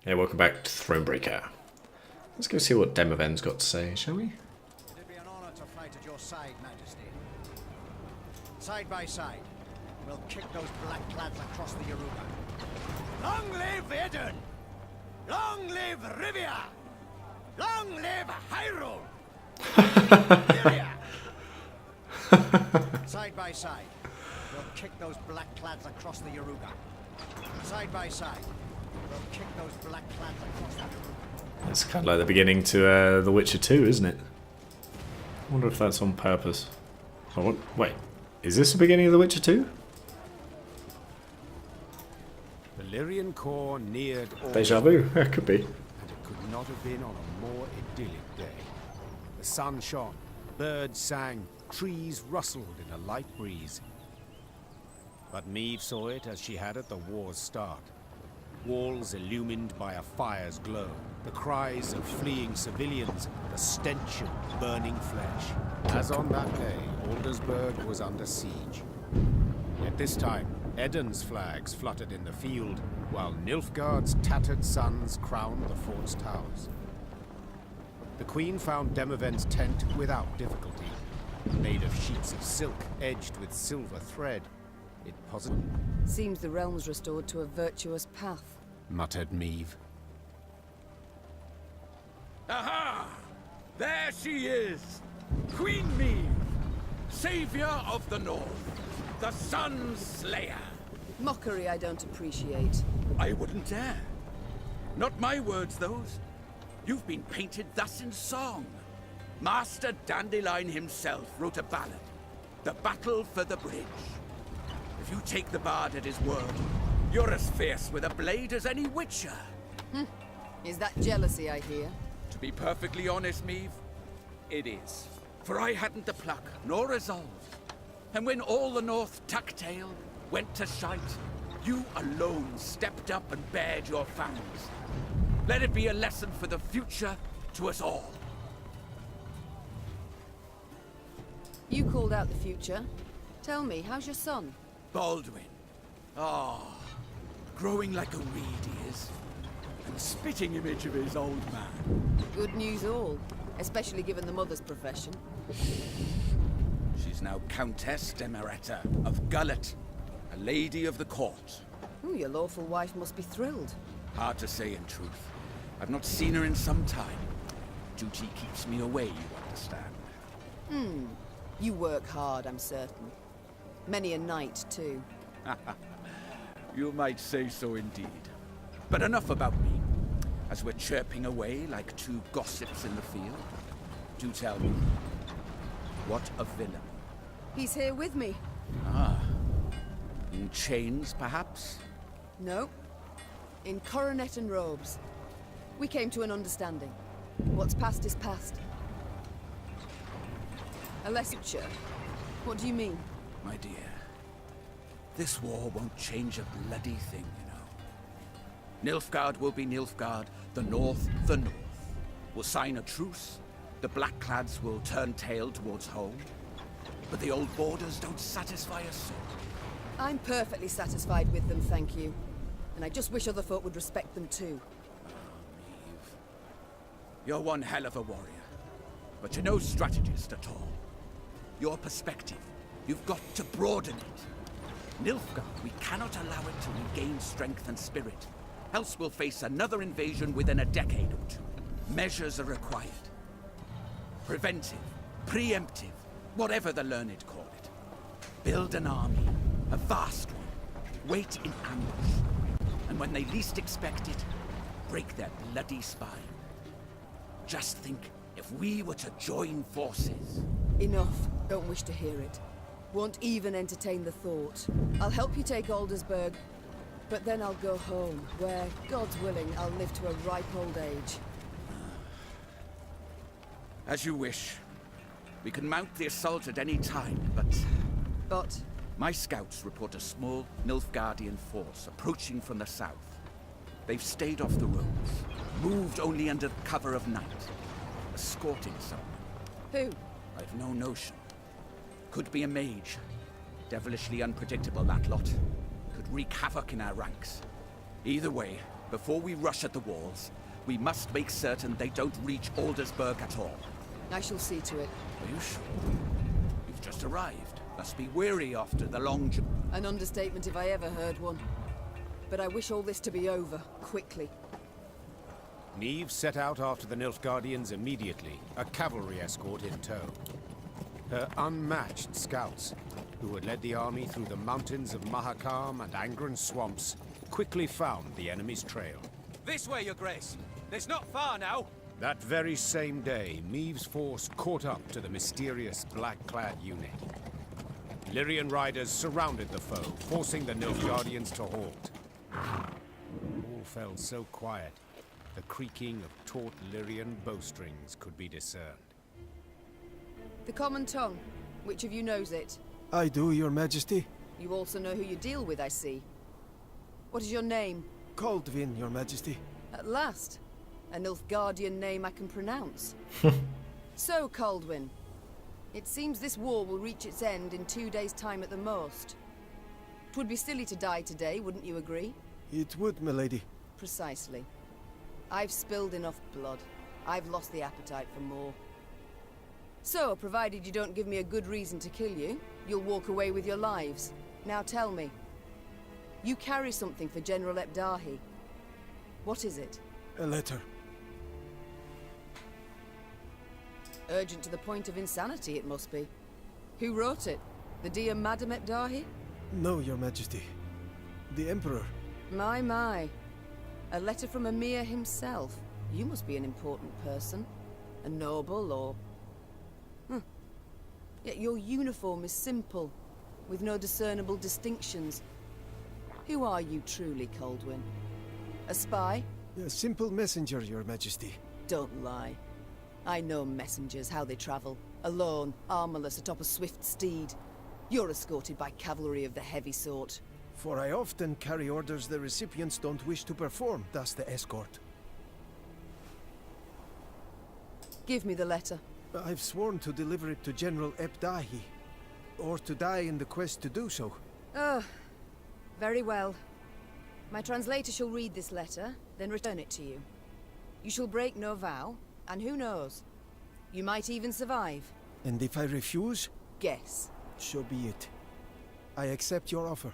Hey, welcome back to Thronebreaker. Let's go see what Demoven's got to say, shall we? It'd be an honor to fight at your side, Majesty. Side by side, we'll kick those black clads across the Yoruba. Long live Eden! Long live Rivia! Long live Hyrule! Side by side, we'll kick those black clads across the Yoruba. Side by side, we'll kick those black clads across the Yoruba. It's kind of like the beginning to The Witcher 2, isn't it? I wonder if that's on purpose. Oh, wait, is this the beginning of The Witcher 2? The Lyrian Corps neared Deja vu, it could be. and it could not have been on a more idyllic day. The sun shone, birds sang, trees rustled in a light breeze. But Meve saw it as she had at the war's start. Walls illumined by a fire's glow, the cries of fleeing civilians, the stench of burning flesh. As on that day, Aldersburg was under siege. At this time, Eden's flags fluttered in the field, while Nilfgaard's tattered sons crowned the fort's towers. The Queen found Demoven's tent without difficulty. Made of sheets of silk edged with silver thread, it posited, Seems the realm's restored to a virtuous path. muttered Meve. Aha! There she is! Queen Meve, savior of the North, the Sun Slayer. Mockery I don't appreciate. I wouldn't dare. Not my words, those. You've been painted thus in song. Master Dandelion himself wrote a ballad, The Battle for the Bridge. If you take the bard at his word, you're as fierce with a blade as any witcher. Is that jealousy I hear? To be perfectly honest, Meve, it is. For I hadn't the pluck, nor resolve. And when all the North tucked tail, went to shite, you alone stepped up and bared your fangs. Let it be a lesson for the future to us all. You called out the future. Tell me, how's your son? Baldwin. Ah, growing like a weed he is. And spitting image of his old man. Good news all, especially given the mother's profession. She's now Countess Demeretta of Gullet, a lady of the court. Ooh, your lawful wife must be thrilled. Hard to say in truth. I've not seen her in some time. Duty keeps me away, you understand. You work hard, I'm certain. Many a night, too. You might say so indeed. But enough about me. As we're chirping away like two gossips in the field, do tell me, what a villain. He's here with me. Ah, in chains, perhaps? No. In coronet and robes. We came to an understanding. What's past is past. A lecture? What do you mean? My dear, this war won't change a bloody thing, you know. Nilfgaard will be Nilfgaard, the North, the North. We'll sign a truce, the Blackclads will turn tail towards home. But the old borders don't satisfy us so. I'm perfectly satisfied with them, thank you. And I just wish other folk would respect them too. Eve, you're one hell of a warrior, but you're no strategist at all. Your perspective, you've got to broaden it. Nilfgaard, we cannot allow it to regain strength and spirit, else we'll face another invasion within a decade or two. Measures are required. Preventive, preemptive, whatever the learned call it. Build an army, a vast one, wait in ambush, and when they least expect it, break their bloody spine. Just think if we were to join forces. Enough. Don't wish to hear it. Won't even entertain the thought. I'll help you take Aldersburg, but then I'll go home, where, God's willing, I'll live to a ripe old age. As you wish. We can mount the assault at any time, but But my scouts report a small Nilfgaardian force approaching from the south. They've stayed off the roads, moved only under cover of night, escorting someone. who? I've no notion. Could be a mage. Devilishly unpredictable, that lot. Could wreak havoc in our ranks. Either way, Before we rush at the walls, we must make certain they don't reach Aldersburg at all. I shall see to it. Are you sure? You've just arrived. Must be weary after the long journey. An understatement if I ever heard one. But I wish all this to be over, quickly. Neve set out after the Nilfgaardians immediately, a cavalry escort in tow. Her unmatched scouts, who had led the army through the mountains of Mahakam and Angren swamps, quickly found the enemy's trail. This way, Your Grace. It's not far now. That very same day, Meave's force caught up to the mysterious black-clad unit. Lyrian riders surrounded the foe, forcing the Nilfgaardians to halt. All fell so quiet, the creaking of taut Lyrian bowstrings could be discerned. The common tongue. Which of you knows it? I do, Your Majesty. You also know who you deal with, I see. What is your name? Kaldvin, Your Majesty. At last. A Nilfgaardian name I can pronounce. So, Kaldwin. It seems this war will reach its end in 2 days' time at the most. 'Twould be silly to die today, wouldn't you agree? It would, milady. Precisely. I've spilled enough blood. I've lost the appetite for more. So, provided you don't give me a good reason to kill you, you'll walk away with your lives. Now tell me. You carry something for General Ebdahi. What is it? A letter. Urgent to the point of insanity, it must be. Who wrote it? The dear Madam Ebdahi? No, Your Majesty. The Emperor. My. A letter from Emir himself. You must be an important person. A noble, or... Yet your uniform is simple, with no discernible distinctions. Who are you truly, Kaldwin? A spy? A simple messenger, Your Majesty. Don't lie. I know messengers, how they travel. Alone, armorless, atop a swift steed. You're escorted by cavalry of the heavy sort. For I often carry orders the recipients don't wish to perform, thus the escort. Give me the letter. I've sworn to deliver it to General Ebdahi, or to die in the quest to do so. Oh, very well. My translator shall read this letter, then return it to you. You shall break no vow, and who knows? You might even survive. And if I refuse? Guess. So be it. I accept your offer.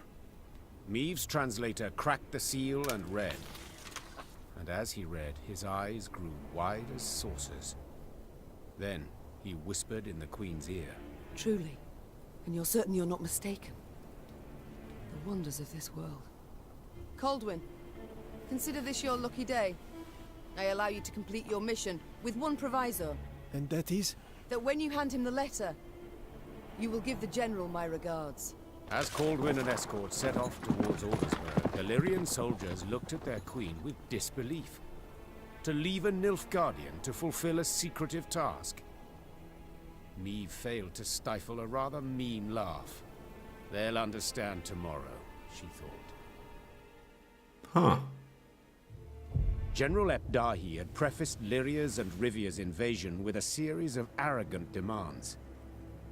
Meave's translator cracked the seal and read. And as he read, his eyes grew wide as saucers. Then he whispered in the Queen's ear. Truly. And you're certain you're not mistaken. The wonders of this world. Kaldwin, consider this your lucky day. I allow you to complete your mission, with one proviso. And that is? That when you hand him the letter, you will give the General my regards. As Kaldwin and escort set off towards Aldersburg, the Lyrian soldiers looked at their queen with disbelief. To leave a Nilfgaardian to fulfill a secretive task. Meave failed to stifle a rather mean laugh. They'll understand tomorrow, she thought. Huh. General Ebdahi had prefaced Lyria's and Rivia's invasion with a series of arrogant demands.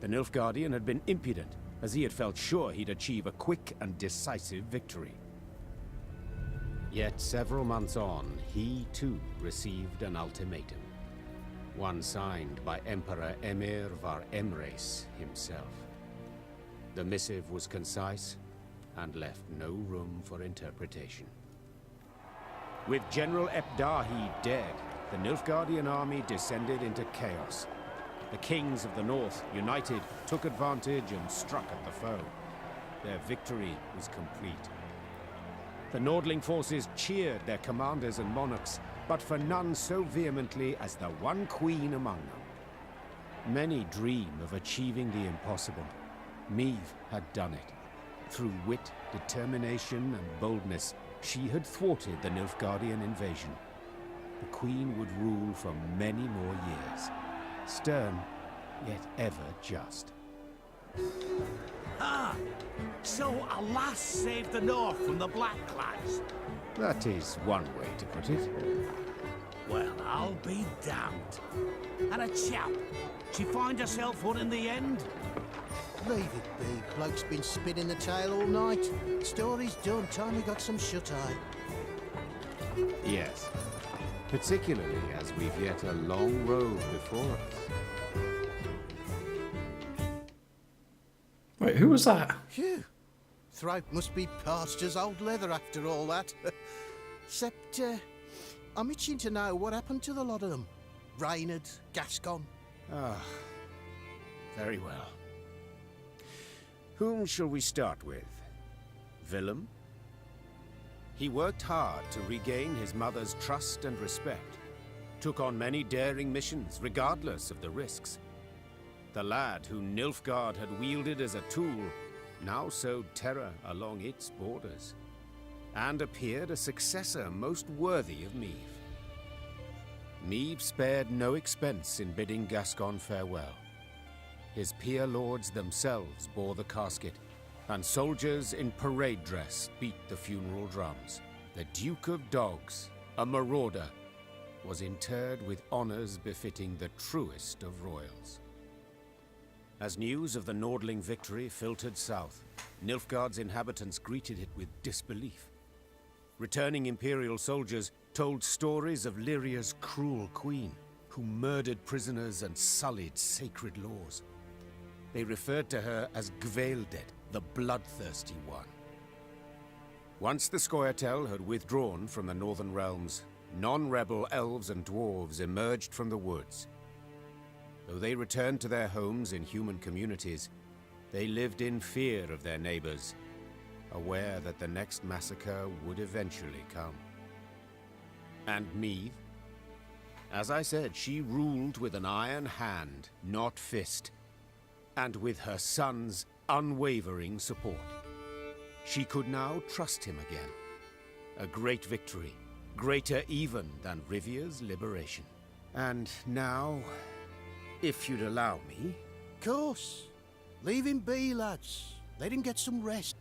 The Nilfgaardian had been impudent, as he had felt sure he'd achieve a quick and decisive victory. Yet several months on, he too received an ultimatum. One signed by Emperor Emir var Emreis himself. The missive was concise and left no room for interpretation. With General Ebdahi dead, the Nilfgaardian army descended into chaos. The kings of the north, united, took advantage and struck at the foe. Their victory was complete. The Nordling forces cheered their commanders and monarchs, but for none so vehemently as the one queen among them. Many dream of achieving the impossible. Meave had done it. Through wit, determination, and boldness, she had thwarted the Nilfgaardian invasion. The queen would rule for many more years. Stern, yet ever just. Ah! So a lass saved the North from the Blackclads? That is one way to put it. Well, I'll be damned. And a chap. She find herself one in the end? Leave it be. Bloke's been spinning the tale all night. Story's done. Time we got some shut-eye. Yes. Particularly as we've yet a long road before us. Wait, who was that? Phew. Thrope must be past as old leather after all that. Except, I'm itching to know what happened to the lot of them. Reynard, Gascon. Ah, very well. Whom shall we start with? Willem? He worked hard to regain his mother's trust and respect, took on many daring missions regardless of the risks. The lad who Nilfgaard had wielded as a tool now sowed terror along its borders, and appeared a successor most worthy of Meve. Meve spared no expense in bidding Gascon farewell. His peer lords themselves bore the casket, and soldiers in parade dress beat the funeral drums. The Duke of Dogs, a marauder, was interred with honors befitting the truest of royals. As news of the Nordling victory filtered south, Nilfgaard's inhabitants greeted it with disbelief. Returning Imperial soldiers told stories of Lyria's cruel queen, who murdered prisoners and sullied sacred laws. They referred to her as Gvaeldet, the bloodthirsty one. Once the Scoia'tael had withdrawn from the northern realms, non-rebel elves and dwarves emerged from the woods. Though they returned to their homes in human communities, they lived in fear of their neighbors, aware that the next massacre would eventually come. And Meve? As I said, she ruled with an iron hand, not fist, and with her son's unwavering support. She could now trust him again. A great victory, greater even than Rivia's liberation. And now, if you'd allow me... Course. Leave him be, lads. Let him get some rest.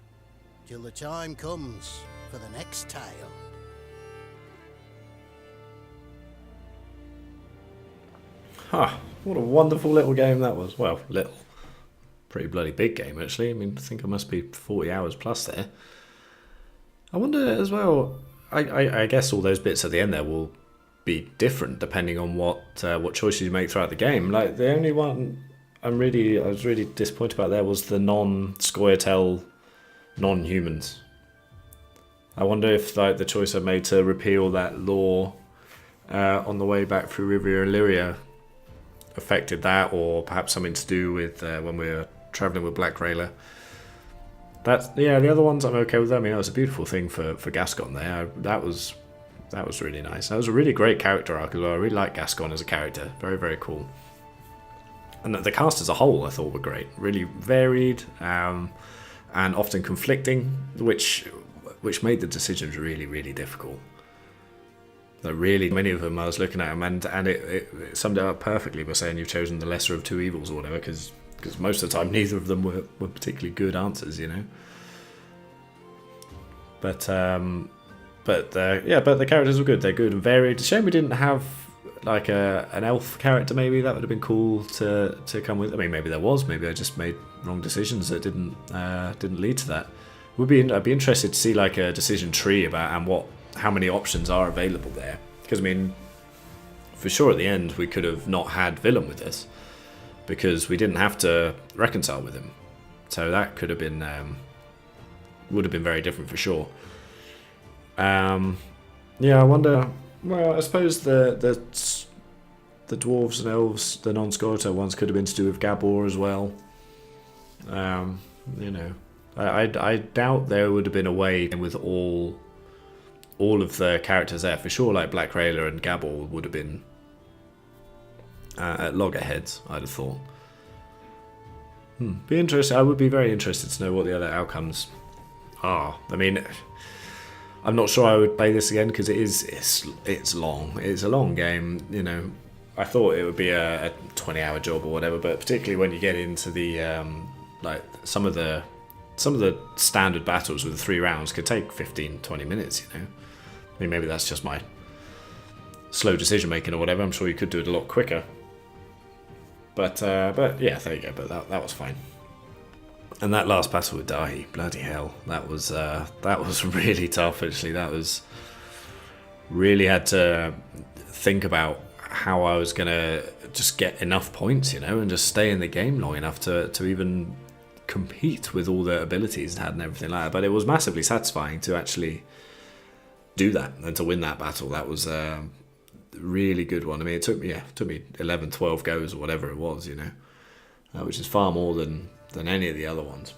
Till the time comes for the next tale. Huh, what a wonderful little game that was. Well, little. Pretty bloody big game, actually. I mean, I think it must be 40 hours plus there. I wonder as well, I guess all those bits at the end there will be different depending on what choices you make throughout the game. Like, the only one I was really disappointed about there was the non-Scoia'tael non-humans. I wonder if like the choice I made to repeal that law on the way back through Rivia and Lyria affected that, or perhaps something to do with when we were travelling with Black Rayla. The other ones I'm okay with. I mean, that was a beautiful thing for Gascon there. That was really nice. That was a really great character arc as well. I really like Gascon as a character. Very, very cool. And the cast as a whole I thought were great. Really varied and often conflicting, which made the decisions really, really difficult. That really, many of them I was looking at them, and it summed it up perfectly by saying you've chosen the lesser of two evils or whatever, because most of the time neither of them were particularly good answers, you know. But the characters were good. They're good and varied. It's a shame we didn't have like an elf character. Maybe that would have been cool to come with. I mean, maybe there was. Maybe I just made wrong decisions that didn't lead to that. I'd be interested to see like a decision tree about how many options are available there. Because I mean, for sure at the end we could have not had Willem with us because we didn't have to reconcile with him. So that could have been would have been very different for sure. I wonder. Well, I suppose the dwarves and elves, the non-Scoia'tael ones, could have been to do with Gabor as well. You know, I doubt there would have been a way with all of the characters there for sure. Like Black Rayla and Gabor would have been at loggerheads, I'd have thought. Be interesting. I would be very interested to know what the other outcomes are. I mean, I'm not sure I would play this again because it's long. It's a long game. You know, I thought it would be a 20-hour job or whatever, but particularly when you get into the like some of the standard battles with the 3 rounds could take 15-20 minutes. You know, I mean, maybe that's just my slow decision making or whatever. I'm sure you could do it a lot quicker. But yeah, there you go. But that was fine. And that last battle with Dahi, bloody hell, that was really tough. Actually, that was really had to think about how I was going to just get enough points, you know, and just stay in the game long enough to even compete with all the abilities it had and everything like that. But it was massively satisfying to actually do that and to win that battle. That was a really good one. I mean, it took me 11, 12 goes or whatever it was, you know, which is far more than any of the other ones.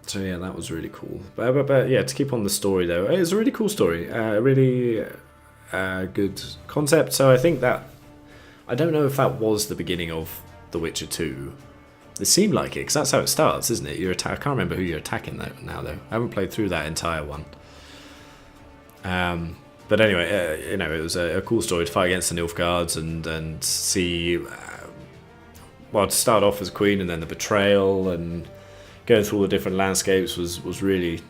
So yeah, that was really cool. But yeah, to keep on the story though, it's a really cool story. A really good concept. So I think that, I don't know if that was the beginning of The Witcher 2. It seemed like it, because that's how it starts, isn't it? I can't remember who you're attacking now though. I haven't played through that entire one. But anyway, you know, it was a cool story to fight against the Nilfgaards and see. Well, to start off as queen and then the betrayal and going through all the different landscapes was really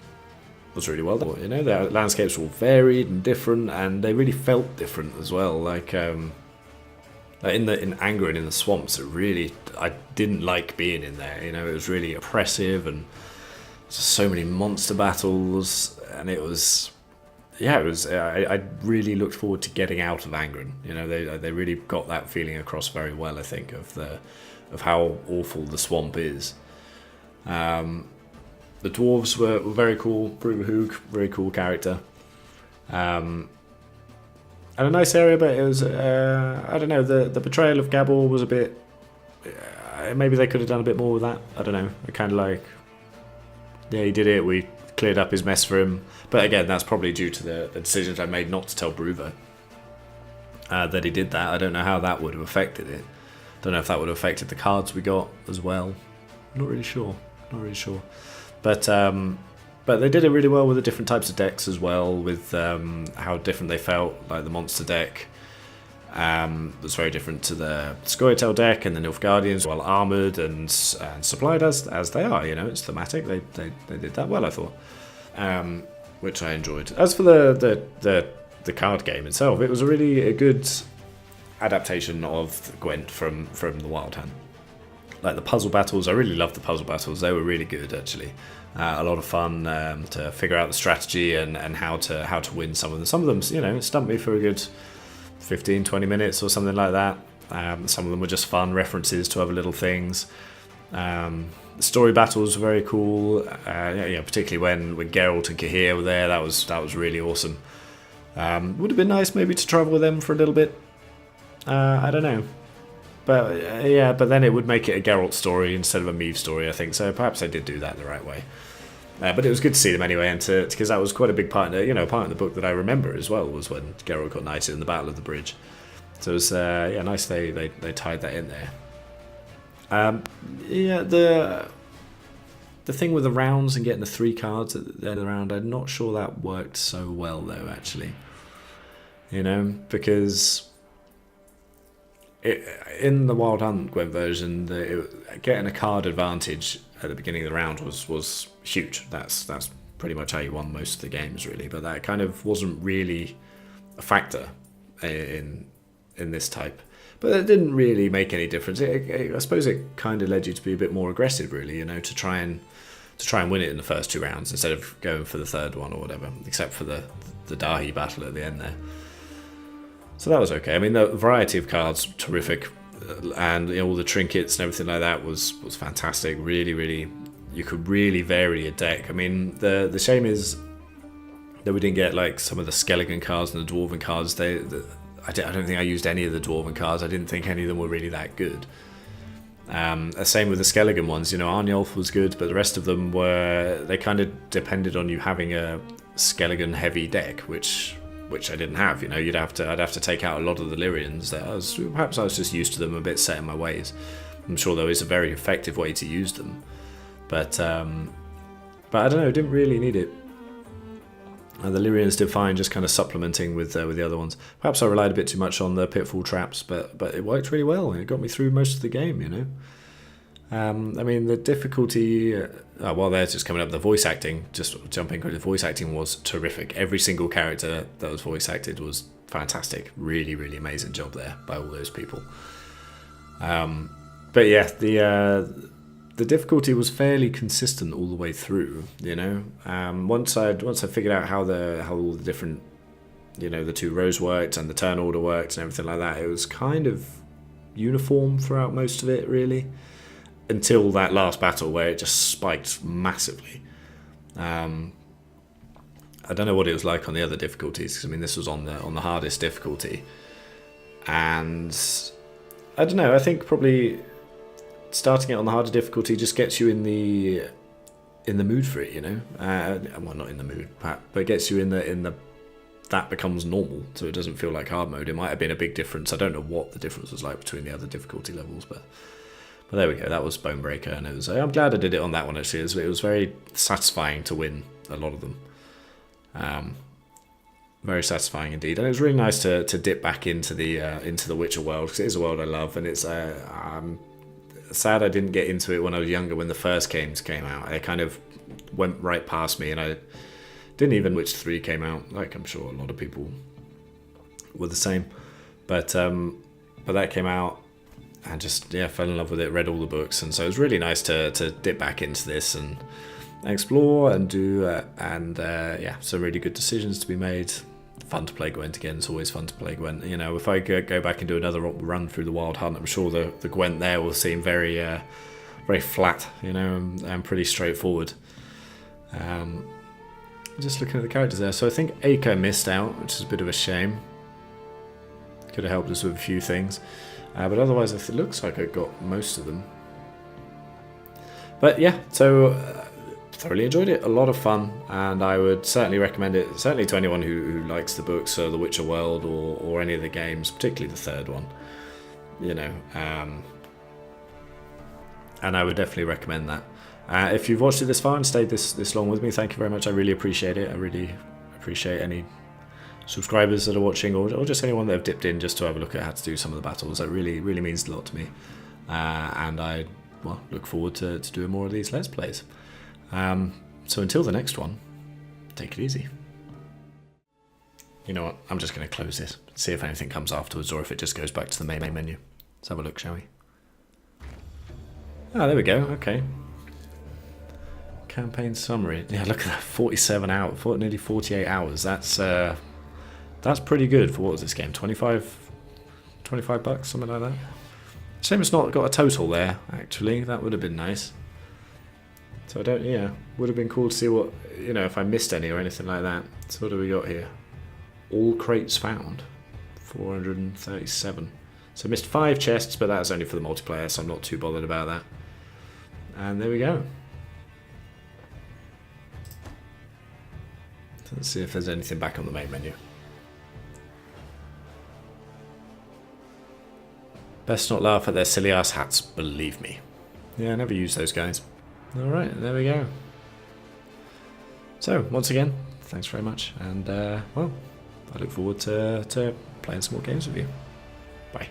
well done. You know, the landscapes were all varied and different, and they really felt different as well. Like in Angren in the swamps, I didn't like being in there. You know, it was really oppressive and just so many monster battles, and it was. Yeah, it was. I really looked forward to getting out of Angren. You know, they really got that feeling across very well. I think of how awful the swamp is. The dwarves were very cool. Brumahug, very cool character. And a nice area, but it was I don't know. The betrayal of Gabor was a bit. Maybe they could have done a bit more with that. I don't know. I kind of like. Yeah, he did it. We cleared up his mess for him. But again, that's probably due to the decisions I made not to tell Bruva that he did that. I don't know how that would have affected it. Don't know if that would have affected the cards we got as well. Not really sure. But they did it really well with the different types of decks as well, with how different they felt. Like the monster deck was very different to the Scoia'tael deck, and the Nilfgaardians, well armoured and supplied as they are. You know, it's thematic. They did that well, I thought. Which I enjoyed. As for the card game itself, it was a good adaptation of Gwent from the Wild Hunt. Like the puzzle battles, I really loved the puzzle battles. They were really good, actually. A lot of fun to figure out the strategy and how to win some of them. Some of them, you know, stumped me for a good 15, 20 minutes or something like that. Some of them were just fun references to other little things. The story battles were very cool, particularly when Geralt and Cahir were there. That was really awesome. Would have been nice maybe to travel with them for a little bit. I don't know, but then it would make it a Geralt story instead of a Meve story, I think. So perhaps I did do that the right way. But it was good to see them anyway, and because that was quite a big part of the book that I remember as well was when Geralt got knighted in the Battle of the Bridge. So it was nice they tied that in there. The thing with the rounds and getting the 3 cards at the end of the round, I'm not sure that worked so well though, actually. You know, because in the Wild Hunt Gwent version, getting a card advantage at the beginning of the round was huge. That's pretty much how you won most of the games, really. But that kind of wasn't really a factor in this type. But it didn't really make any difference. I suppose it kind of led you to be a bit more aggressive, really. You know, to try and win it in the first 2 rounds instead of going for the third one or whatever. Except for the Dahi battle at the end there. So that was okay. I mean, the variety of cards, terrific, and all the trinkets and everything like that was fantastic. Really, really, you could really vary a deck. I mean, the shame is that we didn't get like some of the Skelligan cards and the Dwarven cards. I don't think I used any of the Dwarven cards. I didn't think any of them were really that good. Same with the Skelligan ones. You know, Arnjolf was good, but the rest of them they kind of depended on you having a Skelligan heavy deck, which I didn't have. You know, I'd have to take out a lot of the Lyrians. Perhaps I was just used to them, a bit set in my ways. I'm sure there is a very effective way to use them, but I don't know. Didn't really need it. The Lyrians did fine, just kind of supplementing with the other ones. Perhaps I relied a bit too much on the pitfall traps, but it worked really well. It got me through most of the game. You know. I mean, the difficulty, while they're just coming up, the voice acting, just jumping quickly, the voice acting was terrific. Every single character that was voice acted was fantastic. Really, really amazing job there by all those people. But yeah, the difficulty was fairly consistent all the way through. You know, once I figured out how all the different, you know, the 2 rows worked and the turn order worked and everything like that, it was kind of uniform throughout most of it, really, until that last battle where it just spiked massively. I don't know what it was like on the other difficulties, because I mean this was on the hardest difficulty, and I don't know, I think probably starting it on the harder difficulty just gets you in the mood for it, you know. Well, not in the mood, but gets you in the that becomes normal, so it doesn't feel like hard mode. It might have been a big difference. I don't know what the difference was like between the other difficulty levels, but there we go. That was Bonebreaker, and it was. I'm glad I did it on that one actually. It was very satisfying to win a lot of them. Very satisfying indeed, and it was really nice to dip back into the Witcher world, because it is a world I love, and it's I'm sad I didn't get into it when I was younger, when the first games came out. It kind of went right past me, and I didn't even Witcher 3 came out, like I'm sure a lot of people were the same, but that came out and just fell in love with it, read all the books, and so it was really nice to dip back into this and explore and do some really good decisions to be made. Fun to play Gwent again. It's always fun to play Gwent. You know, if I go back and do another run through the Wild Hunt, I'm sure the Gwent there will seem very very flat, you know, and pretty straightforward. Just looking at the characters there, so I think Acre missed out, which is a bit of a shame. Could have helped us with a few things, but otherwise it looks like I got most of them. But yeah, so thoroughly enjoyed it, a lot of fun, and I would certainly recommend it, certainly to anyone who likes the books or the Witcher world, or any of the games, particularly the third one, you know, and I would definitely recommend that. If you've watched it this far and stayed this long with me, thank you very much. I really appreciate it. I really appreciate any subscribers that are watching, or just anyone that have dipped in just to have a look at how to do some of the battles. That really means a lot to me, and I look forward to doing more of these Let's Plays. So until the next one, take it easy. You know what, I'm just going to close this, see if anything comes afterwards, or if it just goes back to the main menu. Let's have a look, shall we? Ah, there we go, okay. Campaign summary. Yeah, look at that, 47 hours, nearly 48 hours. That's pretty good for, what was this game, 25 bucks, something like that. Shame it's not got a total there, actually. That would have been nice. So would have been cool to see what, you know, if I missed any or anything like that. So what do we got here? All crates found, 437. So missed 5 chests, but that's only for the multiplayer, so I'm not too bothered about that. And there we go. Let's see if there's anything back on the main menu. Best not laugh at their silly ass hats, believe me. Yeah, I never use those guys. Alright, there we go. So, once again, thanks very much, and I look forward to playing some more games with you. Bye.